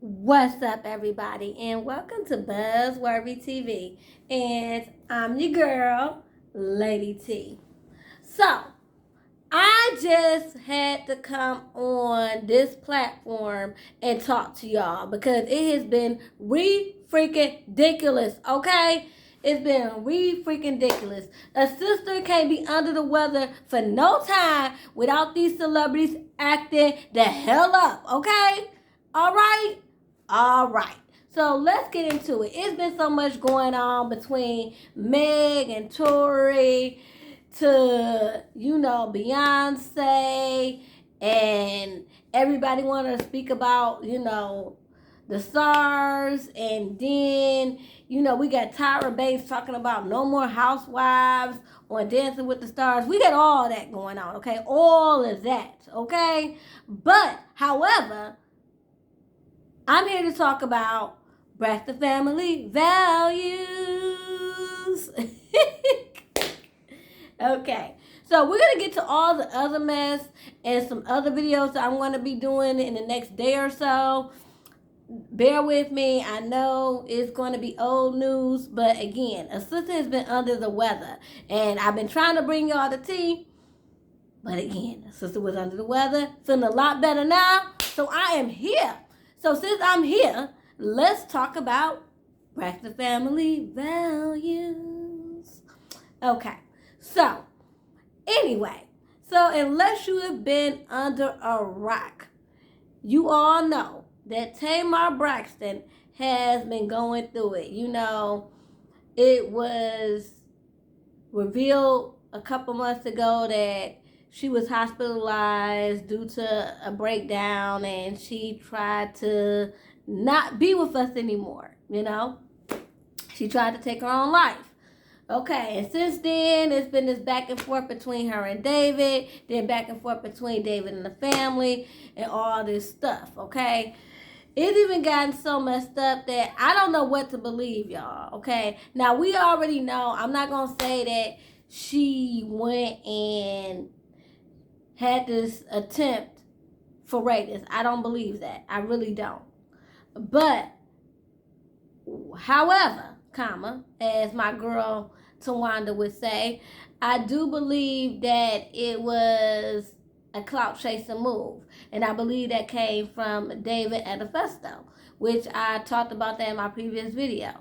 What's up, everybody, and welcome to Buzzworthy TV. And I'm your girl, Lady T. So, I just had to come on this platform and talk to y'all because it has been freaking ridiculous, okay? It's been freaking ridiculous. A sister can't be under the weather for no time without these celebrities acting the hell up, okay? All right? All right. So let's get into it. It's been so much going on between Meg and Tori to, Beyonce, and everybody want to speak about, the stars. And then, we got Tyra Banks talking about no more housewives on Dancing with the Stars. We got all that going on, okay? All of that, okay? But, however, I'm here to talk about Breakfast Family Values. Okay, so we're going to get to all the other mess and some other videos that I'm going to be doing in the next day or so. Bear with me. I know it's going to be old news, but again, a sister has been under the weather, and I've been trying to bring y'all the tea. But again, a sister was under the weather, feeling a lot better now, so I am here. So since I'm here, let's talk about Breakfast Family Values. Okay, so anyway, unless you have been under a rock, you all know that Tamar Braxton has been going through it. It was revealed a couple months ago that she was hospitalized due to a breakdown, and she tried to not be with us anymore. She tried to take her own life. Okay, and since then, it's been this back and forth between her and David, then back and forth between David and the family, and all this stuff, okay? It's even gotten so messed up that I don't know what to believe, y'all, okay? Now, we already know, I'm not going to say that she went and had this attempt for rapists. I don't believe that. I really don't. But, however, as my girl Tawanda would say, I do believe that it was a clout chasing move. And I believe that came from David Adefesto, which I talked about that in my previous video.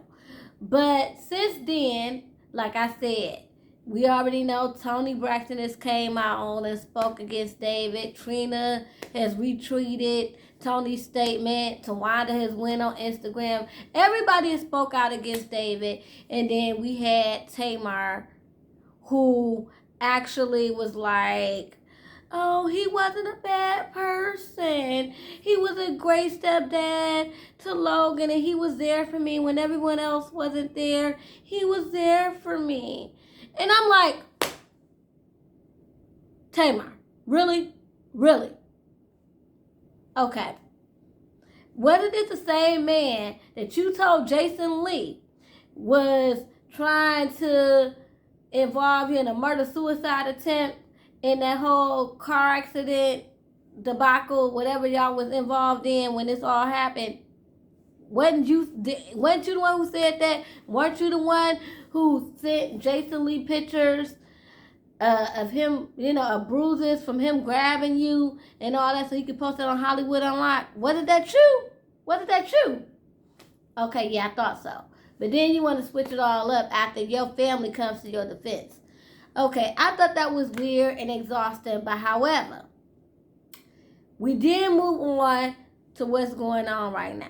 But since then, like I said, we already know Toni Braxton has came out on and spoke against David. Trina has retweeted Toni's statement. Tawanda has went on Instagram. Everybody has spoke out against David. And then we had Tamar, who actually was like, oh, he wasn't a bad person. He was a great stepdad to Logan, and he was there for me when everyone else wasn't there. He was there for me. And I'm like, Tamar, really? Really? Okay. Wasn't it the same man that you told Jason Lee was trying to involve you in a murder-suicide attempt in that whole car accident debacle, whatever y'all was involved in when this all happened? Wasn't you the one who said that? Weren't you the one who sent Jason Lee pictures of him, of bruises from him grabbing you and all that so he could post it on Hollywood Unlocked? Wasn't that true? Wasn't that true? Okay, yeah, I thought so. But then you want to switch it all up after your family comes to your defense. Okay, I thought that was weird and exhausting, but however, we did move on to what's going on right now.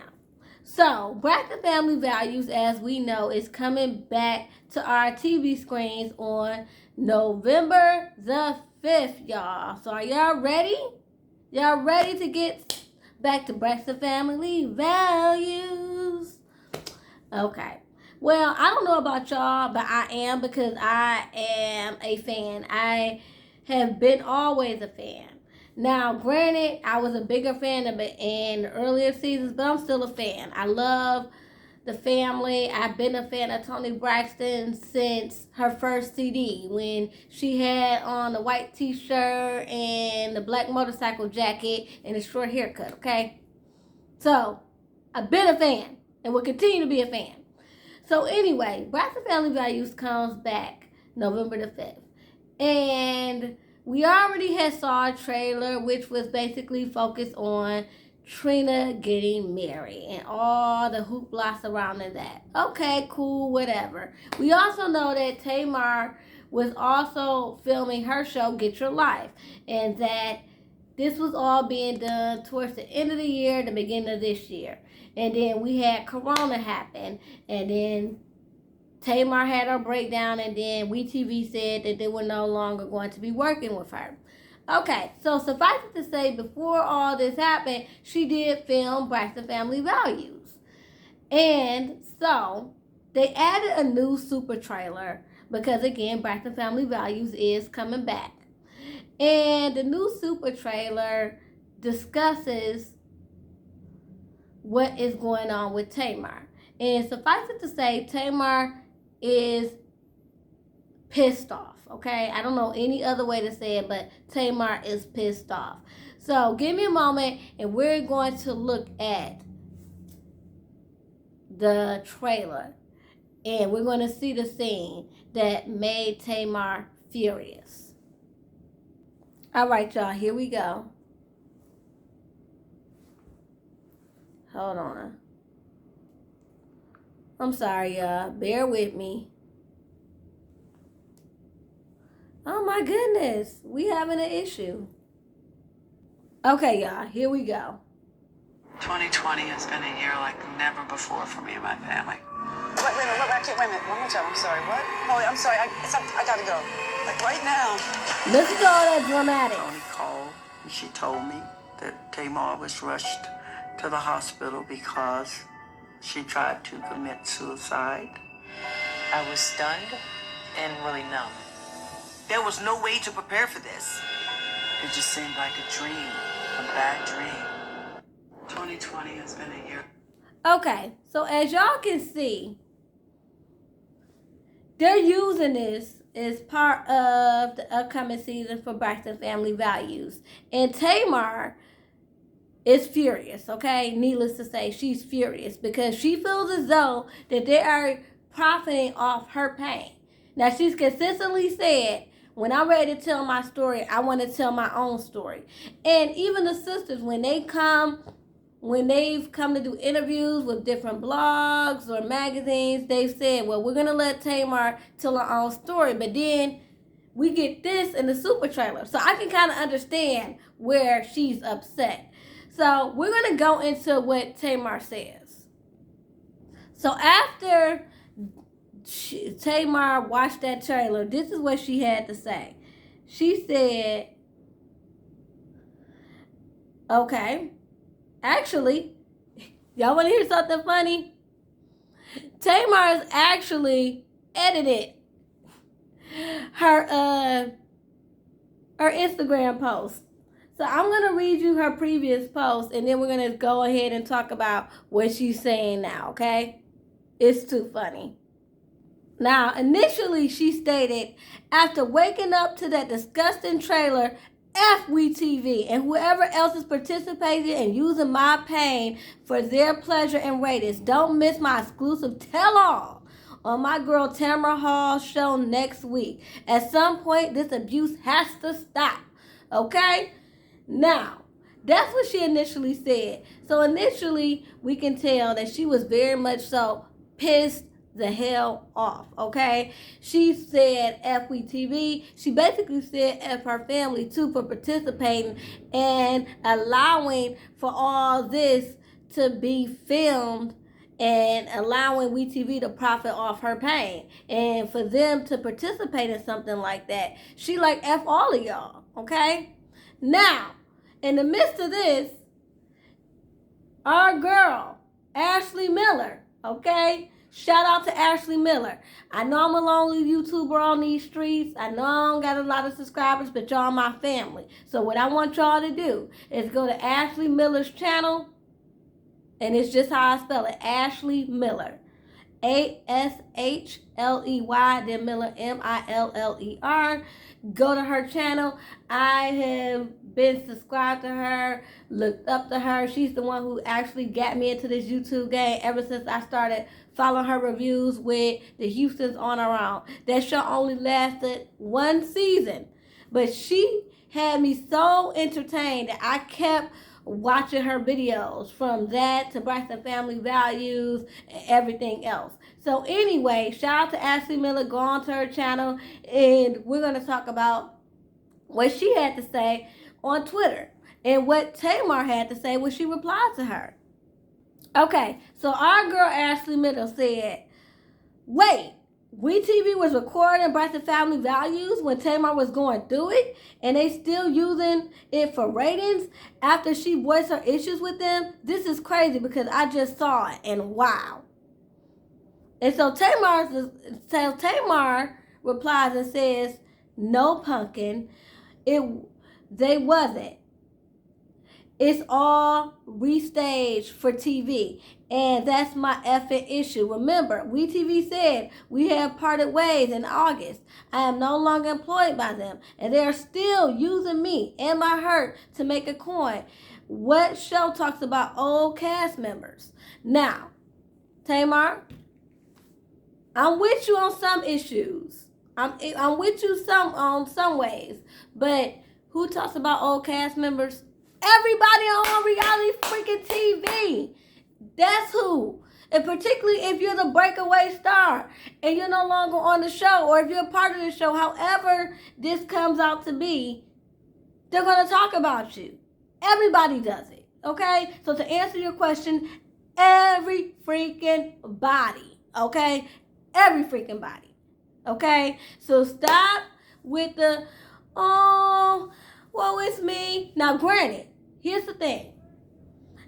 So, Breakfast Family Values, as we know, is coming back to our TV screens on November the 5th, y'all. So, are y'all ready? Y'all ready to get back to Breakfast Family Values? Okay. Well, I don't know about y'all, but I am, because I am a fan. I have been always a fan. Now, granted, I was a bigger fan of it in earlier seasons, but I'm still a fan. I love the family. I've been a fan of Toni Braxton since her first CD, when she had on the white t-shirt and the black motorcycle jacket and a short haircut, okay? So, I've been a fan and will continue to be a fan. So anyway, Braxton Family Values comes back November the 5th. And we already had saw a trailer which was basically focused on Trina getting married and all the hoopla surrounding that. Okay, cool, whatever. We also know that Tamar was also filming her show, Get Your Life, and that this was all being done towards the end of the year, the beginning of this year. And then we had Corona happen, and then Tamar had her breakdown, and then WeTV said that they were no longer going to be working with her. Okay, so suffice it to say, before all this happened, she did film Braxton Family Values. And so, they added a new super trailer because, again, Braxton Family Values is coming back. And the new super trailer discusses what is going on with Tamar. And suffice it to say, Tamar is pissed off, okay? I don't know any other way to say it, but Tamar is pissed off. So give me a moment and we're going to look at the trailer and we're going to see the scene that made Tamar furious. All right, y'all, here we go. Hold on. I'm sorry, y'all. Bear with me. Oh my goodness, we having an issue. Okay, y'all, here we go. 2020 has been a year like never before for me and my family. Wait a minute. One more time. I'm sorry. What? Molly, I'm sorry. I gotta go. Like right now. Listen to all that dramatic. Tony called and she told me that Tamar was rushed to the hospital because she tried to commit suicide. I was stunned and really numb. There was no way to prepare for this. It just seemed like a dream, a bad dream. 2020 has been a year. Okay, so as y'all can see, they're using this as part of the upcoming season for Braxton Family Values. And Tamar is furious, okay? Needless to say, she's furious because she feels as though that they are profiting off her pain. Now, she's consistently said, when I'm ready to tell my story, I want to tell my own story. And even the sisters, when they've come to do interviews with different blogs or magazines, they've said, well, we're going to let Tamar tell her own story. But then we get this in the super trailer. So I can kind of understand where she's upset. So we're going to go into what Tamar says. So after Tamar watched that trailer, this is what she had to say. She said, okay, actually, y'all want to hear something funny? Tamar has actually edited her Instagram post. So I'm going to read you her previous post, and then we're going to go ahead and talk about what she's saying now, okay? It's too funny. Now, initially she stated, after waking up to that disgusting trailer, F WeTV and whoever else is participating and using my pain for their pleasure and ratings. Don't miss my exclusive tell-all on my girl Tamara Hall's show next week. At some point, this abuse has to stop. Okay? Now, that's what she initially said. So initially, we can tell that she was very much so pissed the hell off, okay? She said F WeTV. She basically said F her family too for participating and allowing for all this to be filmed and allowing WeTV to profit off her pain. And for them to participate in something like that, she like F all of y'all, okay? Now, in the midst of this, our girl, Ashley Miller, okay? Shout out to Ashley Miller. I know I'm a lonely YouTuber on these streets. I know I don't got a lot of subscribers, but y'all my family. So what I want y'all to do is go to Ashley Miller's channel, and it's just how I spell it, Ashley Miller. ASHLEY, then Miller MILLER. Go to her channel. I have been subscribed to her, looked up to her. She's the one who actually got me into this YouTube game ever since I started following her reviews with the Houstons on her own. That show only lasted one season, but she had me so entertained that I kept watching her videos, from that to Braxton Family Values and everything else. So anyway, shout out to Ashley Miller. Go on to her channel, and we're going to talk about what she had to say on Twitter and what Tamar had to say when she replied to her. Okay, so our girl Ashley Miller said, wait, WeTV was recording Braxton Family Values when Tamar was going through it, and they still using it for ratings after she voiced her issues with them? This is crazy because I just saw it, and wow. And so Tamar replies and says, no, pumpkin, they wasn't. It's all restaged for TV. And that's my effing issue. Remember, WeTV said we have parted ways in August. I am no longer employed by them. And they are still using me and my hurt to make a coin. What show talks about old cast members? Now, Tamar, I'm with you on some issues. I'm with you on some ways. But who talks about old cast members? Everybody on reality freaking TV. That's who. And particularly if you're the breakaway star and you're no longer on the show, or if you're a part of the show, however this comes out to be, they're going to talk about you. Everybody does it. Okay? So to answer your question, every freaking body. Okay? Every freaking body. Okay? So stop with the, oh, woe is me. Now granted, here's the thing.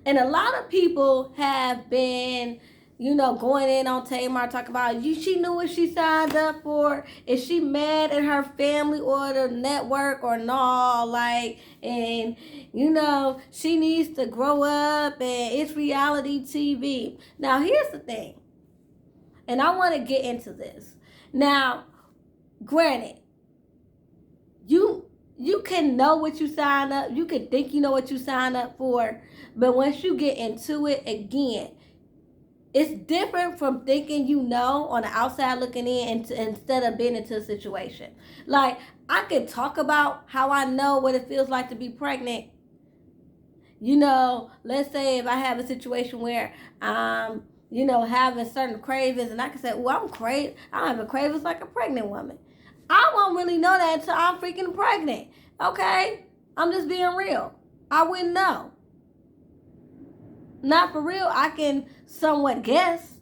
And a lot of people have been, going in on Tamar, talking about she knew what she signed up for. Is she mad at her family or the network or no? And she needs to grow up and it's reality TV. Now here's the thing. And I want to get into this. Now, granted, you can know what you sign up. You can think you know what you signed up for. But once you get into it again, it's different from thinking you know on the outside looking in instead of being into a situation. Like, I could talk about how I know what it feels like to be pregnant. Let's say if I have a situation where I'm, having certain cravings, and I can say, well, I'm having cravings like a pregnant woman. I won't really know that until I'm freaking pregnant. Okay? I'm just being real. I wouldn't know. Not for real. I can somewhat guess.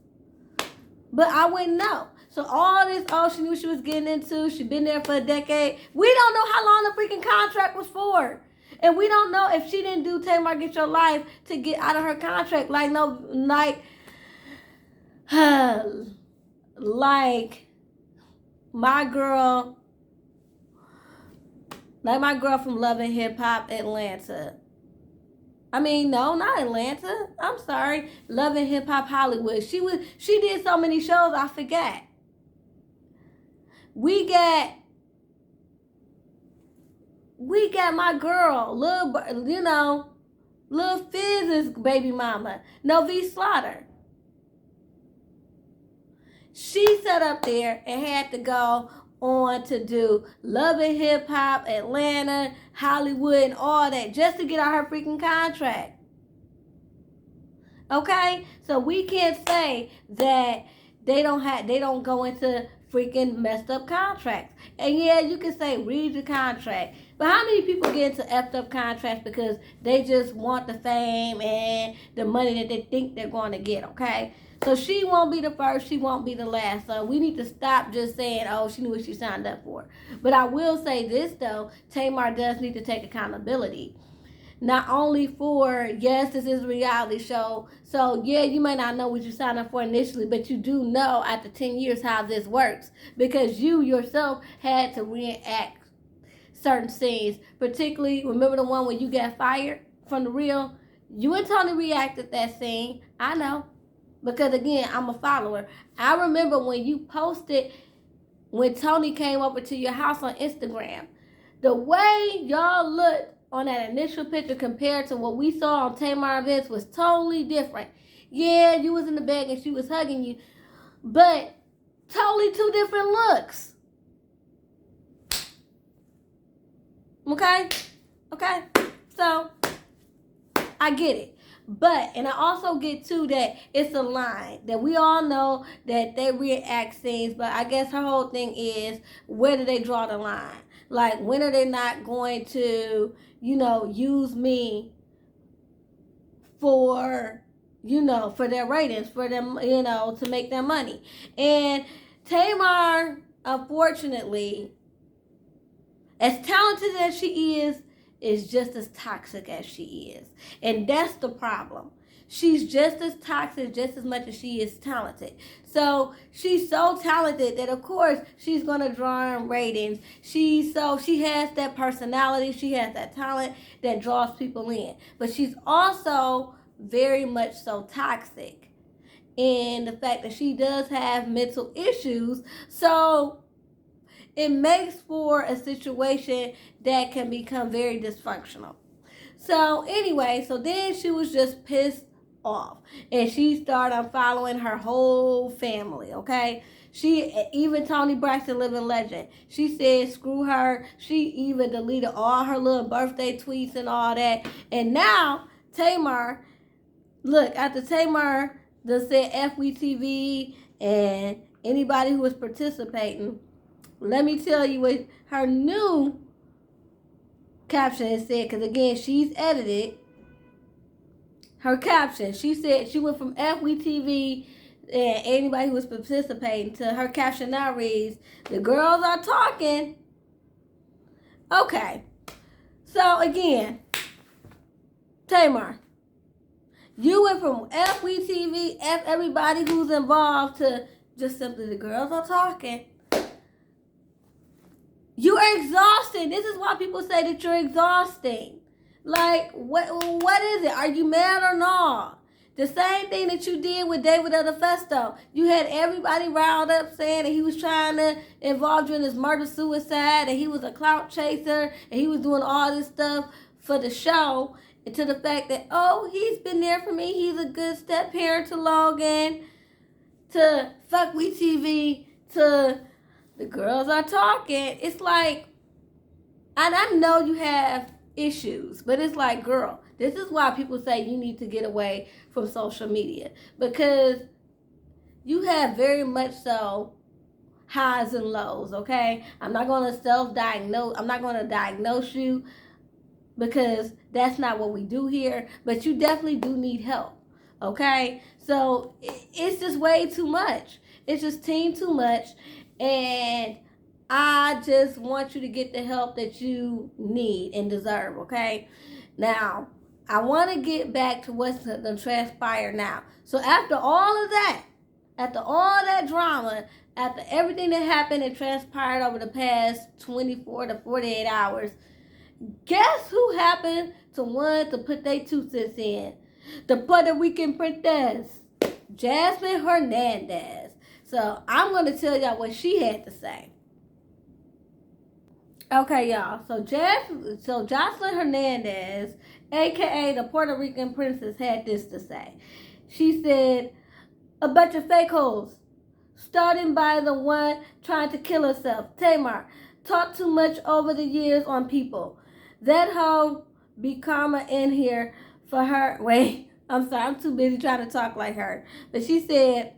But I wouldn't know. So all this, she knew what she was getting into. She'd been there for a decade. We don't know how long the freaking contract was for. And we don't know if she didn't do Tamar Get Your Life to get out of her contract. Like my girl from Love and Hip Hop Atlanta. I mean, no, not Atlanta. I'm sorry. Love and Hip Hop Hollywood. She did so many shows, I forgot. We got my girl, Lil Fizz's baby mama, Novi Slaughter. She sat up there and had to go on to do Love and Hip Hop, Atlanta, Hollywood, and all that just to get out her freaking contract. Okay? So we can't say that they don't go into freaking messed up contracts. And yeah, you can say read the contract. But how many people get into effed up contracts because they just want the fame and the money that they think they're going to get, okay? So she won't be the first, she won't be the last. So we need to stop just saying, she knew what she signed up for. But I will say this, though. Tamar does need to take accountability. Not only for, yes, this is a reality show. So, yeah, you may not know what you signed up for initially, but you do know after 10 years how this works. Because you yourself had to reenact certain scenes. Particularly, remember the one where you got fired from The Real? You and Tony reacted that scene. I know. because again, I'm a follower. I remember when you posted when Tony came over to your house on Instagram. The way y'all looked on that initial picture compared to what we saw on Tamar events was totally different. Yeah, you was in the bed and she was hugging you, but totally two different looks. Okay? Okay? So, I get it. But, and I also get too that it's a line. That we all know that they reenact scenes, but I guess her whole thing is, where do they draw the line? Like, when are they not going to, use me for, for their ratings, for them, to make their money. And Tamar, unfortunately, as talented as she is just as toxic as she is. And that's the problem. She's just as toxic just as much as she is talented. So she's so talented that of course she's gonna draw in ratings. She has that personality, she has that talent that draws people in. But she's also very much so toxic in the fact that she does have mental issues. So it makes for a situation that can become very dysfunctional. So anyway, so then she was just pissed off. And she started unfollowing her whole family, okay? Even Toni Braxton, living legend, she said screw her. She even deleted all her little birthday tweets and all that. And now, Tamar, look, after Tamar done said FWTV and anybody who was participating, let me tell you what her new caption said, because again, she's edited her caption. She said she went from FWTV and anybody who was participating to her caption now reads, "The girls are talking." Okay. So again, Tamar, you went from FWTV, F everybody who's involved, to just simply the girls are talking. You are exhausted. This is why people say that you're exhausting. Like, what is it? Are you mad or not? The same thing that you did with David Festo. You had everybody riled up saying that he was trying to involve you in this murder-suicide, and he was a clout chaser, and he was doing all this stuff for the show, and to the fact that, oh, he's been there for me. He's a good step-parent to Logan, to Fuck We TV, to the girls are talking. It's like, and I know you have issues, but it's like, girl, this is why people say you need to get away from social media, because you have very much so highs and lows, okay? I'm not going to self-diagnose. I'm not going to diagnose you, because that's not what we do here, but you definitely do need help, okay? So it's just way too much. It's just too much. And I just want you to get the help that you need and deserve, okay? Now, I want to get back to what's going to transpire now. So after all of that, after all that drama, after everything that happened and transpired over the past 24 to 48 hours, guess who happened to want to put their 2 cents in? The Puerto Rican princess, Jasmine Hernandez. So I'm going to tell y'all what she had to say. Okay, y'all. So Jocelyn Hernandez, a.k.a. the Puerto Rican princess, had this to say. She said, "A bunch of fake hoes, starting by the one trying to kill herself. Tamar, talked too much over the years on people. That hoe be karma in here for her." Wait, I'm sorry. I'm too busy trying to talk like her. But she said,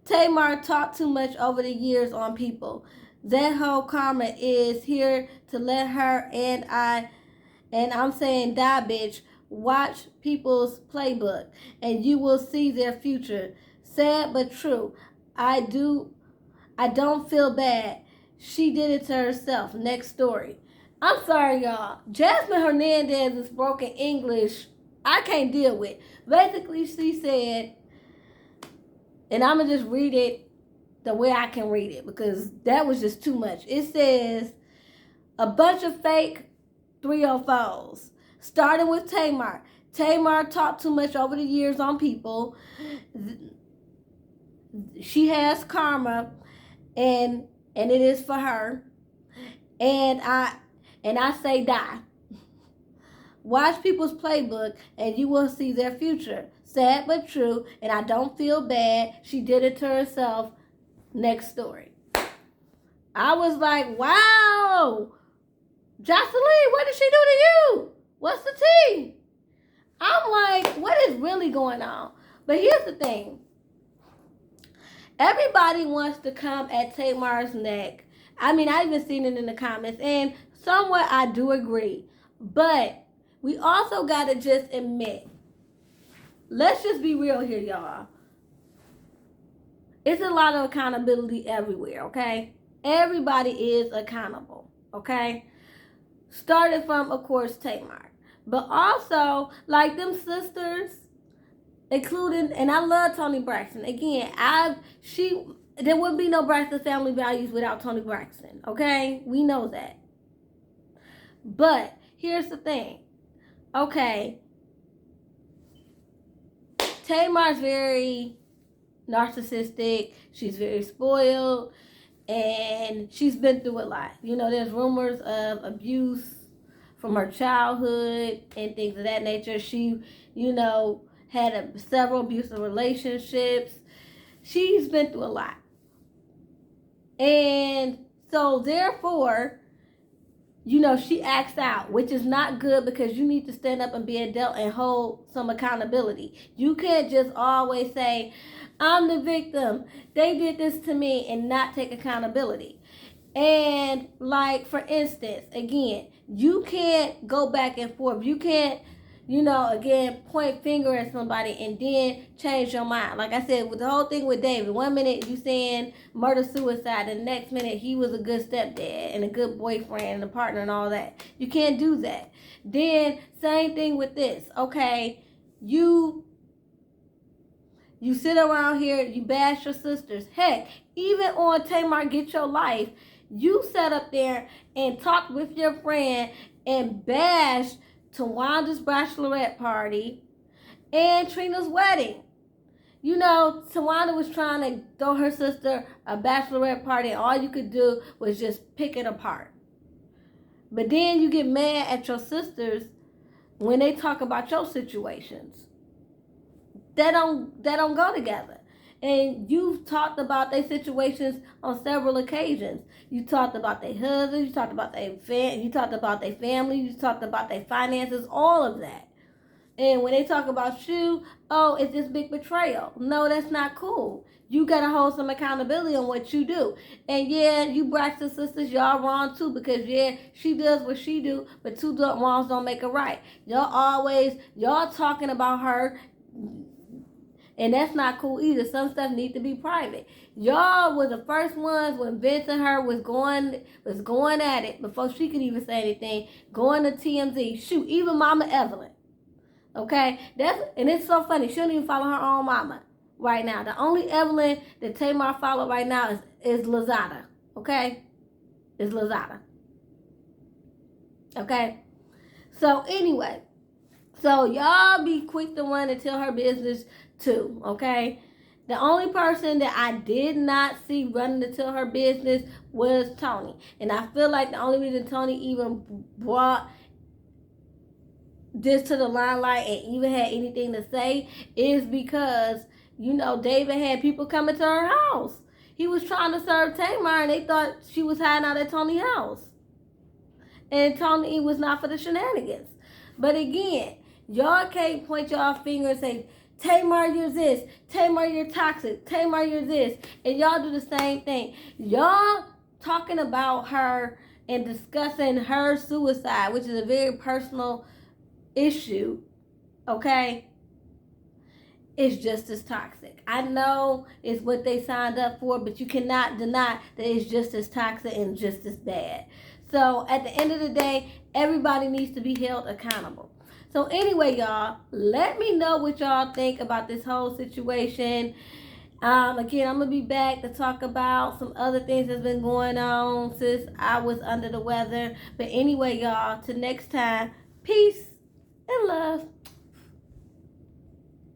Tamar talked too much over the years on people. That whole karma is here to let her and I'm saying die, bitch. Watch people's playbook and you will see their future. Sad but true. I don't feel bad. She did it to herself. Next story. I'm sorry, y'all. Jasmine Hernandez's broken English, I can't deal with. Basically, she said, and I'm going to just read it the way I can read it, because that was just too much. It says, a bunch of fake 304s, starting with Tamar. Tamar talked too much over the years on people. She has karma, and it is for her. And I say die. Watch people's playbook and you will see their future. Sad but true, and I don't feel bad. She did it to herself. Next story. I was like, wow, Jocelyn, what did she do to you? What's the tea? I'm like, what is really going on? But here's the thing. Everybody wants to come at Tamar's neck. I mean, I even seen it in the comments, and somewhat I do agree. But we also got to just admit, let's just be real here, y'all. It's a lot of accountability everywhere, okay? Everybody is accountable, okay? Started from, of course, Tamar. But also, like them sisters, including, and I love Toni Braxton. Again, there would be no Braxton Family Values without Toni Braxton, okay? We know that. But here's the thing, okay? Tamar's very narcissistic. She's very spoiled, and she's been through a lot. You know, there's rumors of abuse from her childhood and things of that nature. She, you know, had several abusive relationships. She's been through a lot. And so therefore, you know, she acts out, which is not good, because you need to stand up and be an adult and hold some accountability. You can't just always say, I'm the victim, they did this to me, and not take accountability. And like, for instance, again, you can't go back and forth. You can't, you know, again, point finger at somebody and then change your mind. Like I said, with the whole thing with David, 1 minute you saying murder-suicide, and the next minute he was a good stepdad and a good boyfriend and a partner and all that. You can't do that. Then, same thing with this, okay? You sit around here, you bash your sisters. Heck, even on Tamar Get Your Life, you sat up there and talked with your friend and bashed Tawanda's bachelorette party and Trina's wedding. You know, Tawanda was trying to throw her sister a bachelorette party, and all you could do was just pick it apart. But then you get mad at your sisters when they talk about your situations. That don't go together. And you've talked about their situations on several occasions. You talked about their husbands, you talked about their you talked about their family, you talked about their finances, all of that. And when they talk about you, oh, it's this big betrayal. No, that's not cool. You got to hold some accountability on what you do. And yeah, you Braxton sisters, y'all wrong too, because yeah, she does what she do, but two wrongs don't make a right. Y'all talking about her, and that's not cool either. Some stuff need to be private. Y'all were the first ones when Vince and her was going at it before she could even say anything, going to TMZ. Shoot, even Mama Evelyn. Okay? And it's so funny. She don't even follow her own mama right now. The only Evelyn that Tamar follow right now is Lozada. Okay? Is Lozada. Okay? So anyway. So y'all be quick to run and tell her business too, okay? The only person that I did not see running to tell her business was Toni. And I feel like the only reason Toni even brought this to the limelight and even had anything to say is because, you know, David had people coming to her house. He was trying to serve Tamar, and they thought she was hiding out at Toni's house. And Toni was not for the shenanigans. But again, y'all can't point y'all finger and say, Tamar, you're this. Tamar, you're toxic. Tamar, you're this. And y'all do the same thing. Y'all talking about her and discussing her suicide, which is a very personal issue, okay? It's just as toxic. I know it's what they signed up for, but you cannot deny that it's just as toxic and just as bad. So at the end of the day, everybody needs to be held accountable. So anyway, y'all, let me know what y'all think about this whole situation. Again, I'm going to be back to talk about some other things that's been going on since I was under the weather. But anyway, y'all, till next time, peace and love.